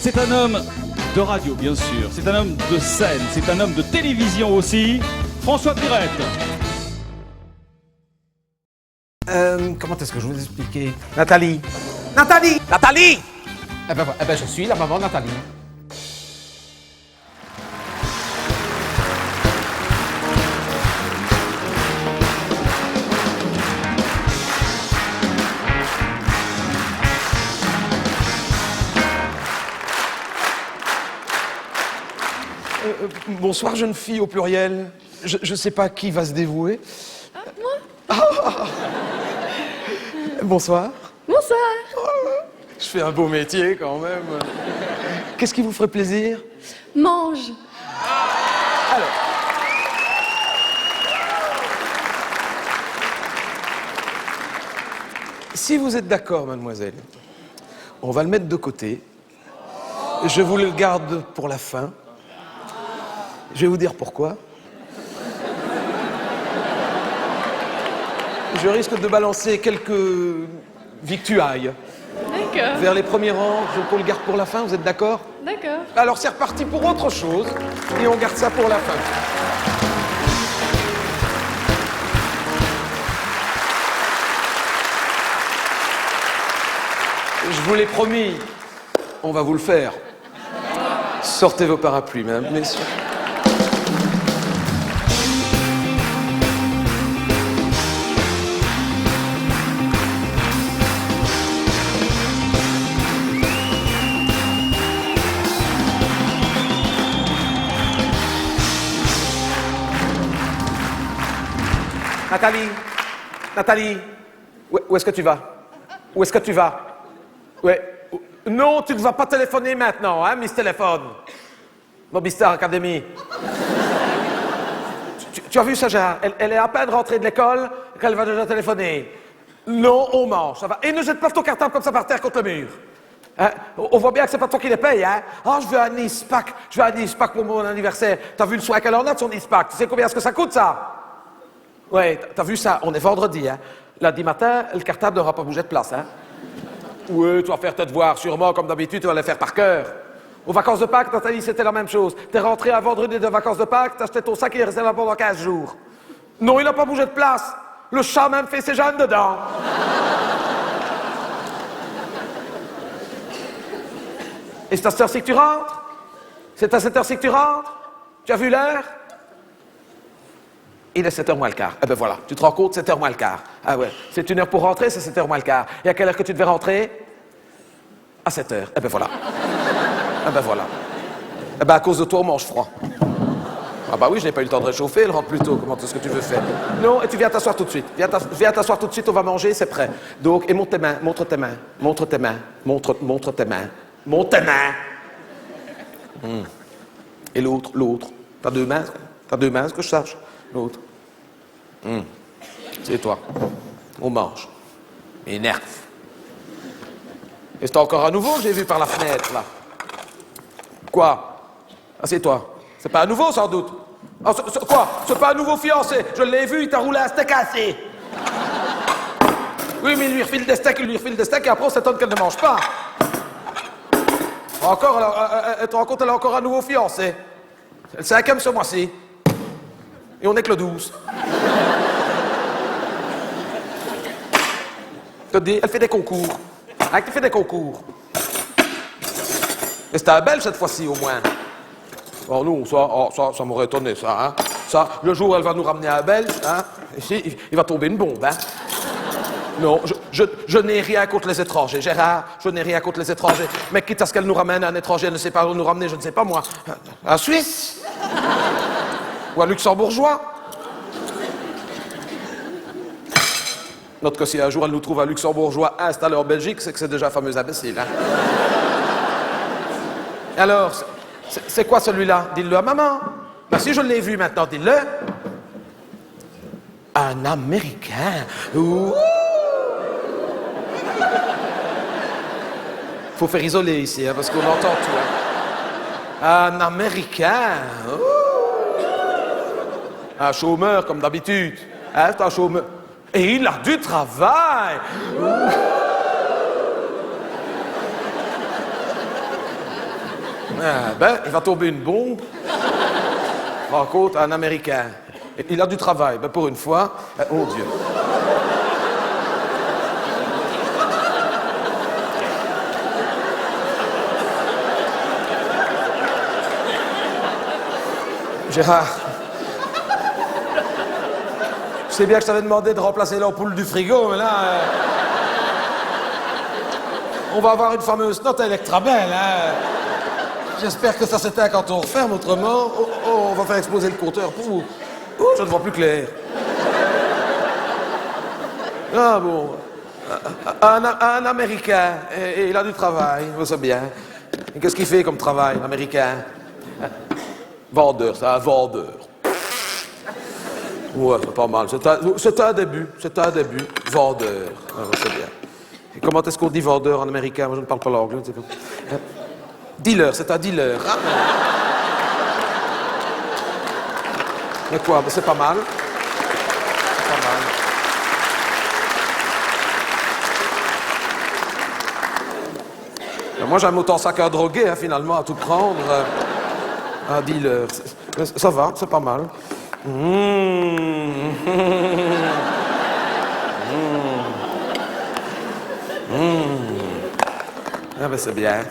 C'est un homme de radio, bien sûr. C'est un homme de scène. C'est un homme de télévision aussi. François Pirette. Comment est-ce que je vous expliquer? Nathalie. Nathalie. Nathalie! Eh ben, je suis la maman de Nathalie. Bonsoir, jeune fille au pluriel. Je sais pas qui va se dévouer. Moi? Bonsoir. Bonsoir. Je fais un beau métier quand même. Qu'est-ce qui vous ferait plaisir? Mange. Alors. Si vous êtes d'accord, mademoiselle, on va le mettre de côté. Je vous le garde pour la fin. Je vais vous dire pourquoi. Je risque de balancer quelques victuailles D'accord. vers les premiers rangs. Je vous le garde pour la fin, vous êtes d'accord? D'accord. Alors c'est reparti pour autre chose et on garde ça pour la fin. Je vous l'ai promis, on va vous le faire. Sortez vos parapluies, mesdames, messieurs. Nathalie. Nathalie. Où est-ce que tu vas? Où est-ce que tu vas? Ouais. Non, tu ne vas pas téléphoner maintenant, hein, Miss Téléphone. Mobistar Academy. Tu as vu ça, Gérard? Elle est à peine rentrée de l'école qu'elle va déjà téléphoner. Non, on mange, ça va. Et ne jette pas ton cartable comme ça par terre contre le mur. Hein? On voit bien que c'est pas toi qui les paye, hein? Ah, je veux un Nispac. Je veux un Nispac pour mon anniversaire. T'as vu le soin qu'elle en a de son Nispac? Tu sais combien est-ce que ça coûte, ça? Ouais, t'as vu ça? On est vendredi, hein? Lundi matin, le cartable n'aura pas bougé de place, hein? Oui, tu vas faire tes devoirs, sûrement, comme d'habitude, tu vas les faire par cœur. Aux vacances de Pâques, Nathalie, c'était la même chose. T'es rentré un vendredi de vacances de Pâques, t'as acheté ton sac et il est resté là pendant 15 jours. Non, il n'a pas bougé de place. Le chat même fait ses jeunes dedans. Et c'est à cette heure-ci que tu rentres? C'est à cette heure-ci que tu rentres? Tu as vu l'heure? Il est 7h moins le quart. Eh ben voilà, tu te rends compte, 7h moins le quart. Ah ouais, c'est 1 heure pour rentrer, c'est 7h moins le quart. Et à quelle heure que tu devais rentrer? À 7h. Eh ben voilà. Eh ben voilà. Eh ben à cause de toi, on mange froid. Ah bah oui, je n'ai pas eu le temps de réchauffer, elle rentre plus tôt. Comment est-ce que tu veux faire? Non, et tu viens t'asseoir tout de suite. Viens t'asseoir tout de suite, on va manger, c'est prêt. Donc, et montre tes mains, montre tes mains, montre tes mains, montre tes mains, montre tes mains. Et l'autre. T'as 2 mains? T'as 2 mains, ce que je sache? L'autre. C'est toi. On mange. M'énerve. Et c'est encore à nouveau que j'ai vu par la fenêtre, là. Quoi? Ah, c'est toi. C'est pas à nouveau, sans doute. Ah, quoi? C'est pas un nouveau fiancé. Je l'ai vu, il t'a roulé un steak cassé. Oui, mais il lui refile des steaks, et après on s'étonne qu'elle ne mange pas. Encore, elle te rend compte, elle a encore un nouveau fiancé. C'est le 5e ce mois-ci. Et on est que le 12. Je te dis, elle fait des concours. Elle fait des concours. Et c'était un Belge cette fois-ci, au moins. Oh non, ça m'aurait étonné, ça, hein. Ça, le jour où elle va nous ramener un Belge, hein, ici, il va tomber une bombe, hein. Non, je n'ai rien contre les étrangers, Gérard, je n'ai rien contre les étrangers. Mais quitte à ce qu'elle nous ramène un étranger, elle ne sait pas où nous ramener, je ne sais pas moi. Un Suisse? Ou un Luxembourgeois? Note que si un jour elle nous trouve un Luxembourgeois installé en Belgique, c'est que c'est déjà un fameux imbécile, hein. Alors, c'est quoi celui-là? Dis-le à maman. Ben si je l'ai vu maintenant, dis-le. Un Américain. Ouh. Faut faire isoler ici, hein, parce qu'on entend tout. Hein. Un Américain. Ouh. Un chômeur, comme d'habitude. Hein, c'est un chômeur. Et il a du travail. Ouh. Ah, ben, il va tomber une bombe. Rencontre un Américain. Et il a du travail, ben, pour une fois. Oh Dieu. Gérard, je sais bien que je t'avais demandé de remplacer l'ampoule du frigo, mais là, on va avoir une fameuse note à Electrabel, hein. J'espère que ça s'éteint quand on referme, autrement, on va faire exploser le compteur. Ouh, je ne vois plus clair. Ah bon, un Américain, et il a du travail, c'est bien. Et qu'est-ce qu'il fait comme travail, l'Américain? Vendeur, c'est un vendeur. Ouais, c'est pas mal. C'est un début. Vendeur. Ah, c'est bien. Et comment est-ce qu'on dit vendeur en américain? Moi, je ne parle pas l'anglais. Dealer, c'est un dealer. Ah. Mais quoi? Mais c'est pas mal. C'est pas mal. Moi, j'aime autant ça qu'un drogué, hein, finalement, à tout prendre. Un dealer. Ça va, c'est pas mal. Ah ben c'est bien.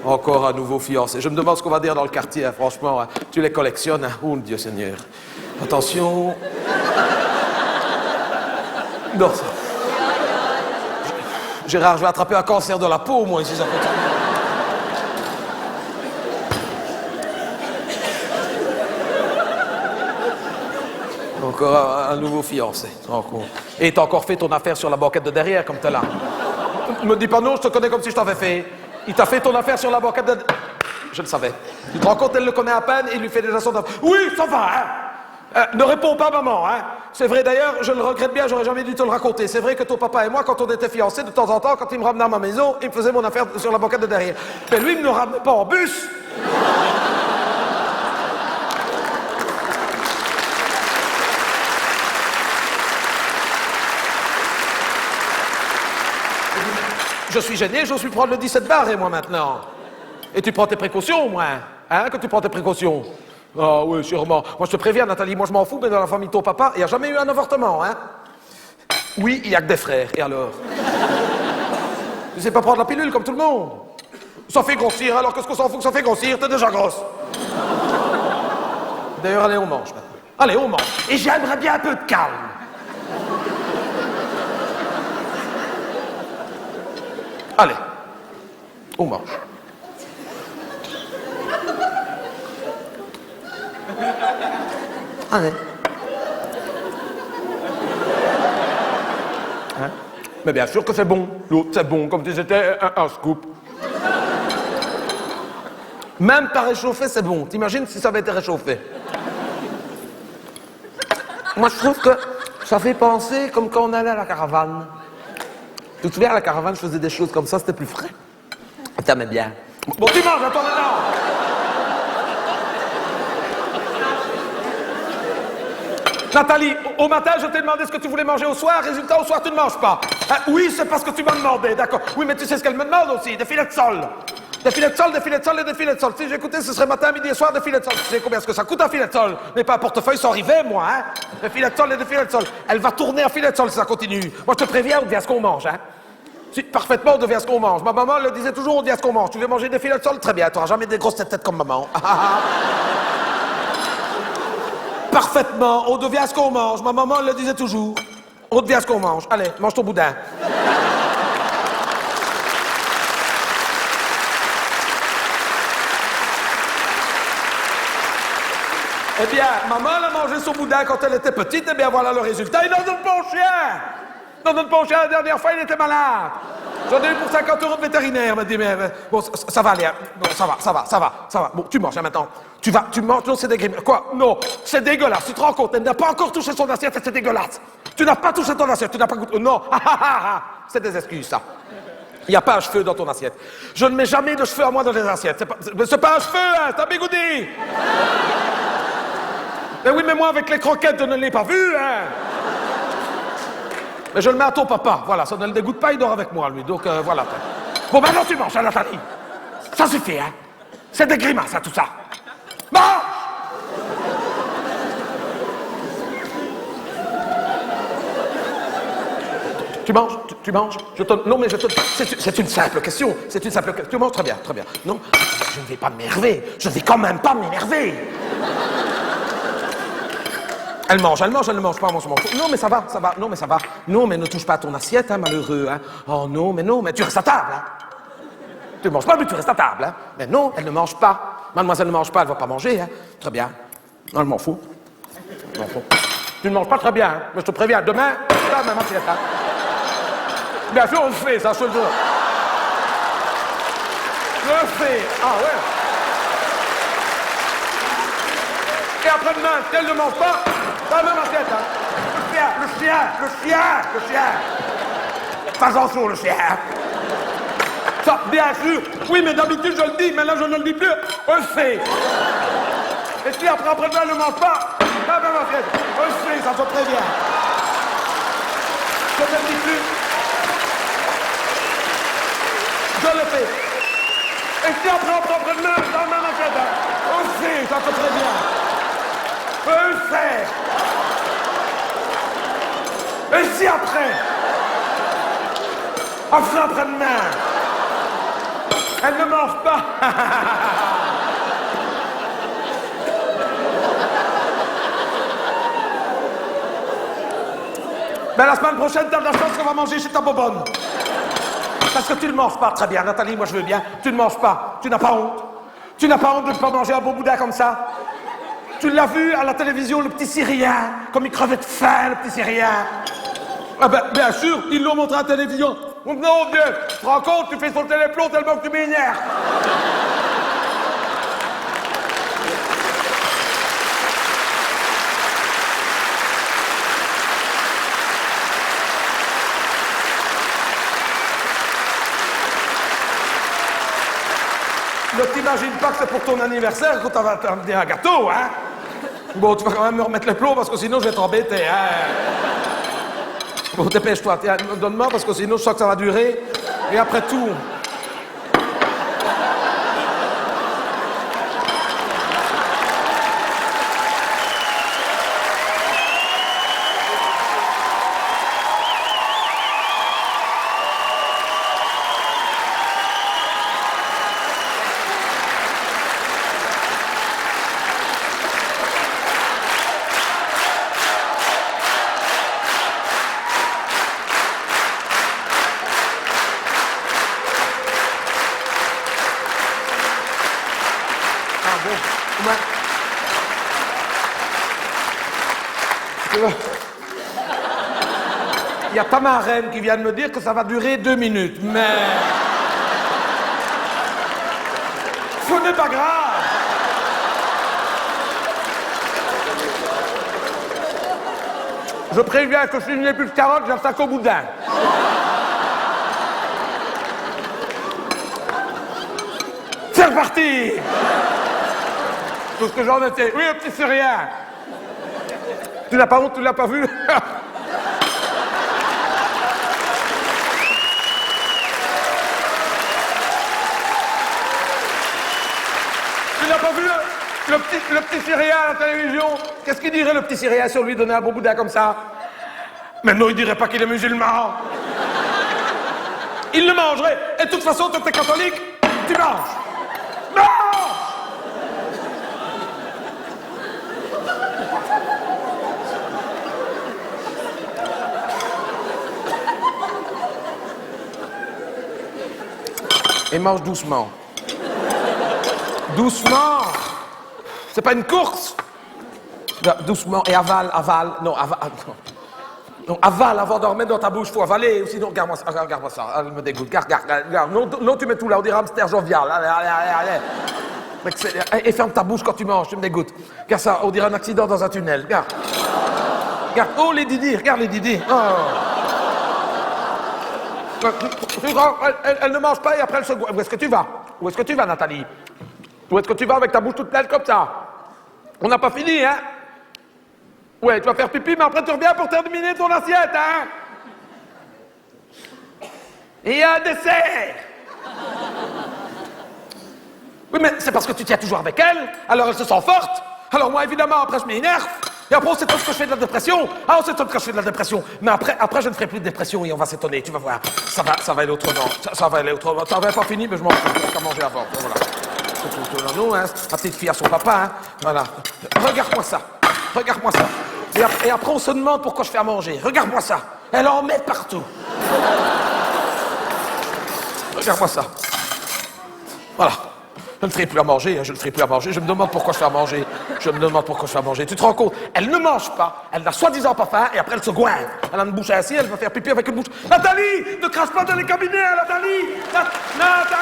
Encore un nouveau fiancé. Je me demande ce qu'on va dire dans le quartier, hein, franchement. Hein. Tu les collectionnes, hein. Oh Dieu Seigneur. Attention. Non, ça... Gérard, je vais attraper un cancer de la peau, moi, si ça continue. Encore un nouveau fiancé. Et t'as encore fait ton affaire sur la banquette de derrière, comme t'es là. Me dis pas non, je te connais comme si je t'avais fait. Il t'a fait ton affaire sur la banquette de... Je le savais. Tu te rends compte, elle le connaît à peine et il lui fait déjà son affaire. Oui, ça va, hein. Ne réponds pas, maman, hein. C'est vrai, d'ailleurs, je le regrette bien, j'aurais jamais dû te le raconter. C'est vrai que ton papa et moi, quand on était fiancés, de temps en temps, quand il me ramenait à ma maison, il me faisait mon affaire sur la banquette de derrière. Mais lui, il me le ramenait pas en bus. Je suis gêné, je suis prendre le 17 barres, moi, maintenant. Et tu prends tes précautions, moi. Hein, que tu prends tes précautions. Ah oui, sûrement. Moi, je te préviens, Nathalie, moi, je m'en fous, mais dans la famille de ton papa, il n'y a jamais eu un avortement, hein. Oui, il n'y a que des frères, et alors? Tu sais pas prendre la pilule, comme tout le monde. Ça fait grossir, alors qu'est-ce qu'on s'en fout que ça fait grossir? T'es déjà grosse. D'ailleurs, allez, on mange, maintenant. Allez, on mange. Et j'aimerais bien un peu de calme. Allez, on mange. Allez. Hein? Mais bien sûr que c'est bon. L'autre, c'est bon, comme si c'était un scoop. Même pas réchauffé, c'est bon. T'imagines si ça avait été réchauffé? Moi, je trouve que ça fait penser comme quand on allait à la caravane. Tu te souviens, à la caravane, je faisais des choses comme ça, c'était plus frais. T'aimais bien. Bon, tu manges, attends maintenant! Nathalie, au matin, je t'ai demandé ce que tu voulais manger au soir. Résultat, au soir, tu ne manges pas. Hein? Oui, c'est parce que tu m'as demandé, d'accord. Oui, mais tu sais ce qu'elle me demande aussi, des filets de sol. Des filets de sol, des filets de sol et des filets de sol. Si j'écoutais, ce serait matin, midi et soir, des filets de sol. Tu sais combien est-ce que ça coûte un filet de sol? Mais pas un portefeuille sans rivet, moi, hein. Des filets de sol et des filets de sol. Elle va tourner un filet de sol si ça continue. Moi, je te préviens, on devient ce qu'on mange, hein. Si, parfaitement, on devient ce qu'on mange. Ma maman le disait toujours, on devient ce qu'on mange. Tu veux manger des filets de sol? Très bien, tu n'auras jamais des grosses têtes comme maman. Parfaitement, on devient ce qu'on mange. Ma maman le disait toujours. On devient ce qu'on mange. Allez, mange ton boudin. Eh bien, maman, elle a mangé son boudin quand elle était petite. Eh bien, voilà le résultat. Il n'en donne pas au chien. Il n'en donne pas au chien. La dernière fois, il était malade. J'en ai eu pour 50 € de vétérinaire. Elle m'a dit, mais bon, ça va aller. Hein. Bon, ça va. Bon, tu manges hein, maintenant. Tu manges. Non, c'est dégueulasse. Quoi? Non, c'est dégueulasse. Tu te rends compte? Elle n'a pas encore touché son assiette, c'est dégueulasse. Tu n'as pas touché ton assiette, tu n'as pas goûté. Non, c'est des excuses, ça. Il n'y a pas un cheveu dans ton assiette. Je ne mets jamais de cheveux à moi dans les assiettes. C'est pas un cheveu, hein, c'est un bigoudi. Mais oui, mais moi, avec les croquettes, je ne l'ai pas vu, hein. Mais je le mets à ton papa, voilà, ça ne le dégoûte pas, il dort avec moi, lui, donc voilà. Bon, maintenant tu manges, hein, Nathalie. Ça suffit, hein. C'est des grimaces, hein, tout ça. Mange! Tu manges? Tu manges? Non, mais c'est une simple question. C'est une simple question. Tu manges très bien, très bien. Non, je ne vais pas m'énerver. Je ne vais quand même pas m'énerver. Elle ne mange pas, mange. Non, mais ça va. Non, mais ça va. Non, mais ne touche pas à ton assiette, hein, malheureux. Hein. Oh non, mais tu restes à table. Hein. Tu ne manges pas, mais tu restes à table. Hein. Mais non, elle ne mange pas. Mademoiselle ne mange pas, elle ne va pas manger. Hein. Très bien. Non, je m'en fous. Tu ne manges pas très bien, hein. Mais je te préviens, demain, c'est la même assiette. Hein. Bien sûr, on le fait, ça, je te le jure. Je le fais. Ah ouais. Et après-demain, si elle ne mange pas, c'est la même assiette. Hein. Le chien. Fais attention, le chien. Ça, bien sûr. Oui, mais d'habitude, je le dis, mais là, je ne le dis plus. On le fait. Et si après-demain, elle ne mange pas, c'est la même assiette. On le fait, ça se très bien. Je ne le dis plus. Je le fais. Et si après-demain, c'est la même assiette. On le fait, ça se très bien. On le fait. Et si après-demain, elle ne mange pas. Ben la semaine prochaine, t'as de la chance qu'on va manger chez ta bobonne. Parce que tu ne manges pas très bien, Nathalie, moi je veux bien. Tu ne manges pas. Tu n'as pas honte. Tu n'as pas honte de ne pas manger un beau boudin comme ça. Tu l'as vu à la télévision, le petit Syrien, comme il crevait de faim, le petit Syrien. Ah ben, bien sûr, ils l'ont montré à la télévision. Oh non, Dieu, tu te rends compte, tu fais sauter les plombs tellement que tu m'énerves. Ne t'imagine pas que c'est pour ton anniversaire qu'on va t'amener un gâteau, hein? Bon, tu vas quand même me remettre les plombs parce que sinon je vais t'embêter, hein? Bon, dépêche-toi, tiens, donne-moi parce que sinon je sens que ça va durer. Et après tout... Il y a ta marraine qui vient de me dire que ça va durer 2 minutes, mais... Ce n'est pas grave. Je préviens que si je n'ai plus de carottes, j'attaque au boudin. C'est reparti. Tout ce que j'en étais. Oui, un petit Syrien. Tu l'as pas honte, tu l'as pas vu? Tu l'as pas vu le petit Syrien à la télévision? Qu'est-ce qu'il dirait le petit Syrien si on lui donnait un bon boudin comme ça? Mais non, il dirait pas qu'il est musulman. Il le mangerait. Et de toute façon, toi t'es catholique, tu manges. Non! Et mange doucement. Doucement. C'est pas une course. Non, doucement et avale. Non, avale. Non. Non, avale avant de remettre dans ta bouche. Faut avaler. Sinon, regarde-moi ça. Elle me dégoûte. Regarde. Non, tu mets tout là. On dirait hamster jovial. Allez. Et ferme ta bouche quand tu manges. Tu me dégoûtes. Regarde ça. On dirait un accident dans un tunnel. Regarde. Oh, les didis. Regarde les didis. Oh. Elle ne mange pas et après elle se... Où est-ce que tu vas, Nathalie? Où est-ce que tu vas avec ta bouche toute pleine comme ça? On n'a pas fini, hein? Ouais, tu vas faire pipi, mais après tu reviens pour terminer ton assiette, hein? Et il y a un dessert! Oui, mais c'est parce que tu tiens toujours avec elle, alors elle se sent forte. Alors moi, évidemment, après, je m'énerve. Et après, on s'étonne que je fais de la dépression. Ah, on s'étonne que je fais de la dépression. Mais après, je ne ferai plus de dépression et on va s'étonner. Tu vas voir. Ça va aller autrement. Ça va aller autrement. Ça va pas fini, mais je m'en fous. Je vais pas manger avant. Voilà. C'est tout nous, hein. La petite fille à son papa, hein. Voilà. Regarde-moi ça. Regarde-moi ça. Et après, on se demande pourquoi je fais à manger. Regarde-moi ça. Elle en met partout. Regarde-moi ça. Voilà. Je ne ferai plus à manger, hein, je ne ferai plus à manger. Je me demande pourquoi je fais à manger. Je me demande pourquoi je fais à manger. Tu te rends compte? Elle ne mange pas, elle n'a soi-disant pas faim, et après elle se goinfre. Elle a une bouche ainsi, elle va faire pipi avec une bouche. Nathalie! Ne crache pas dans les cabinets, hein, Nathalie! Nathalie!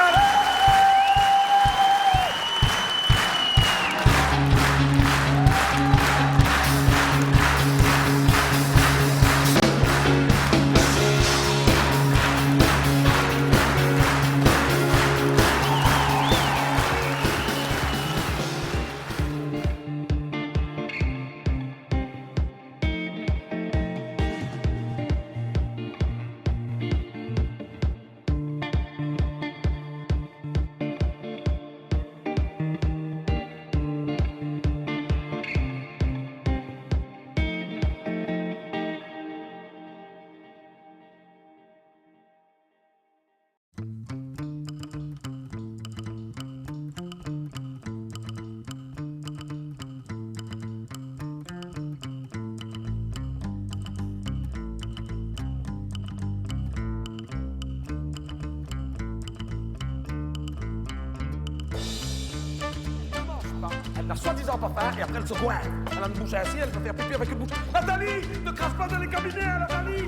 Elle n'a soi-disant pas faim, et après elle se goinfre. Elle a une bouche ainsi, elle va faire pipi avec une bouche. Nathalie! Ne crache pas dans les cabinets, hein, Nathalie!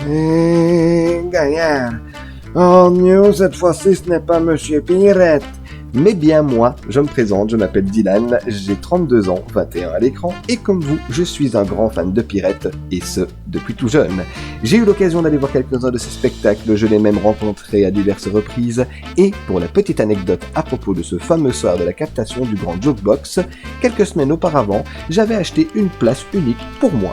Nathalie! Gaillard. Oh non, cette fois-ci, ce n'est pas Monsieur Pirette. Mais bien moi, je me présente, je m'appelle Dylan, j'ai 32 ans, 21 à l'écran, et comme vous, je suis un grand fan de Pirette, et ce, depuis tout jeune. J'ai eu l'occasion d'aller voir quelques-uns de ses spectacles, je l'ai même rencontré à diverses reprises, et pour la petite anecdote à propos de ce fameux soir de la captation du Grand Jokebox, quelques semaines auparavant, j'avais acheté une place unique pour moi.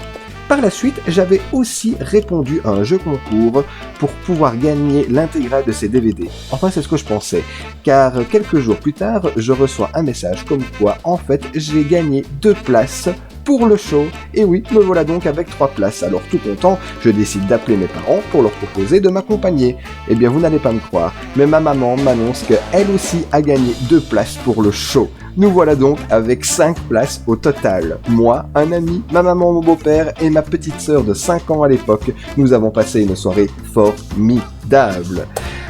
Par la suite, j'avais aussi répondu à un jeu concours pour pouvoir gagner l'intégrale de ces DVD. Enfin, c'est ce que je pensais, car quelques jours plus tard, je reçois un message comme quoi, en fait, j'ai gagné 2 places pour le show. Et oui, me voilà donc avec 3 places. Alors tout content, je décide d'appeler mes parents pour leur proposer de m'accompagner. Eh bien, vous n'allez pas me croire, mais ma maman m'annonce qu'elle aussi a gagné 2 places pour le show. Nous voilà donc avec 5 places au total. Moi, un ami, ma maman, mon beau-père et ma petite sœur de 5 ans à l'époque. Nous avons passé une soirée formidable.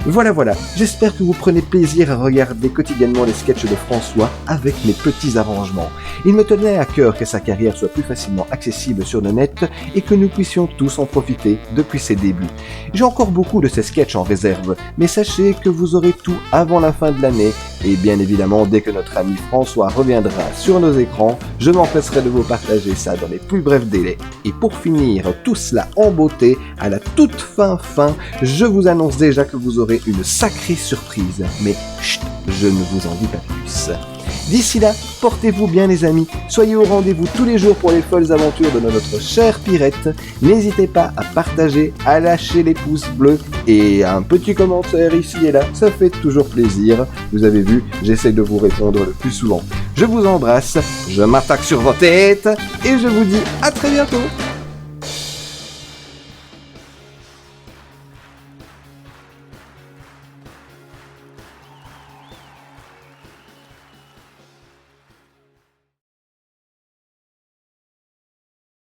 Voilà, j'espère que vous prenez plaisir à regarder quotidiennement les sketchs de François avec mes petits arrangements. Il me tenait à cœur que sa carrière soit plus facilement accessible sur le net et que nous puissions tous en profiter depuis ses débuts. J'ai encore beaucoup de ces sketchs en réserve, mais sachez que vous aurez tout avant la fin de l'année et bien évidemment dès que notre ami François reviendra sur nos écrans, je m'empresserai de vous partager ça dans les plus brefs délais. Et pour finir tout cela en beauté, à la toute fin, je vous annonce déjà que vous aurez une sacrée surprise. Mais chut, je ne vous en dis pas plus. D'ici là, portez-vous bien les amis, soyez au rendez-vous tous les jours pour les folles aventures de notre chère Pirette. N'hésitez pas à partager, à lâcher les pouces bleus et un petit commentaire ici et là, ça fait toujours plaisir. Vous avez vu, j'essaie de vous répondre le plus souvent. Je vous embrasse, je m'attaque sur vos têtes et je vous dis à très bientôt.